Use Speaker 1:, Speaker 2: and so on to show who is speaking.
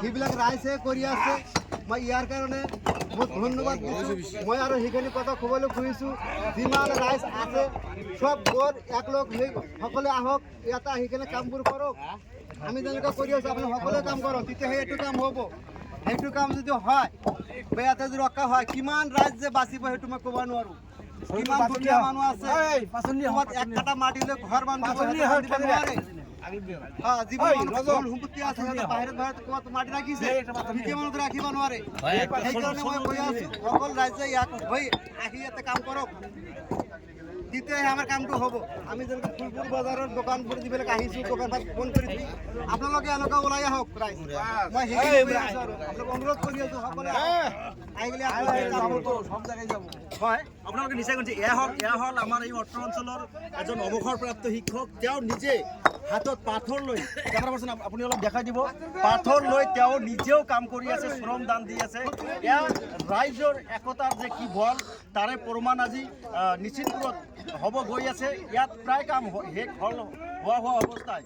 Speaker 1: সেইবিলাক ৰাইজে কৰি আছে। মই ইয়াৰ কাৰণে বহুত ধন্যবাদ দিছোঁ। মই আৰু সেইখিনি কথা ক'বলৈ খুজিছোঁ, যিমান ৰাইজ আছে চব বৰ একলগ হৈ সকলোৱে আহক, ইয়াতে আহি কিনে কামবোৰ কৰক। আমি যেনেকৈ কৰি আছোঁ আপুনি সকলোৱে কাম কৰক, তেতিয়াহে এইটো কাম হ'ব। সেইটো কাম যদি হয় বা ইয়াতে যদি ৰক্ষা হয়, কিমান ৰাইজ যে বাচিব সেইটো মই ক'ব নোৱাৰোঁ। কিমান দুখীয়া মানুহ আছে, ক'ৰবাত এক কাটা মাটি লৈ ঘৰ বান্ধিব নোৱাৰে। সম্পত্তি আছে বাহিৰত ক'ৰবাত মাটি ৰাখিছে, দুখীয়া মানুহক ৰাখিব নোৱাৰে। সেইকাৰণে মই কৈ আছোঁ সকলো ৰাইজে ইয়াত হৈ আহি ইয়াতে কাম কৰক, তেতিয়াহে আমাৰ কামটো হ'ব। আমি যেনেকৈ ফুলপুৰ বজাৰৰ দোকানবোৰ যিবিলাক আহিছোঁ, দোকানবিলাক ফোন কৰিছোঁ, আপোনালোকে এনেকুৱা ওলাই আহক ৰাইজ। মই সেইখিনি কৈ আছোঁ আৰু আপোনালোক অনুৰোধ কৰি আছোঁ সকলোৱে আহিলে সব জাগাই যাব।
Speaker 2: হয়, আপোনালোকে নিশ্চয় কৈছে, এয়া হ'ল আমাৰ এই অত্ৰ অঞ্চলৰ এজন অৱসৰপ্ৰাপ্ত শিক্ষক। তেওঁ নিজে হাতত পাথৰ লৈ, কেমেৰা পাৰ্চন আপুনি অলপ দেখাই দিব, পাথৰ লৈ তেওঁ নিজেও কাম কৰি আছে, শ্ৰম দান দি আছে। এয়া ৰাইজৰ একতাৰ যে কি বল, তাৰে প্ৰমাণ আজি নিশ্চিতপুৰত হ'ব গৈ আছে। ইয়াত প্ৰায় কাম শেষ হোৱা অৱস্থায়।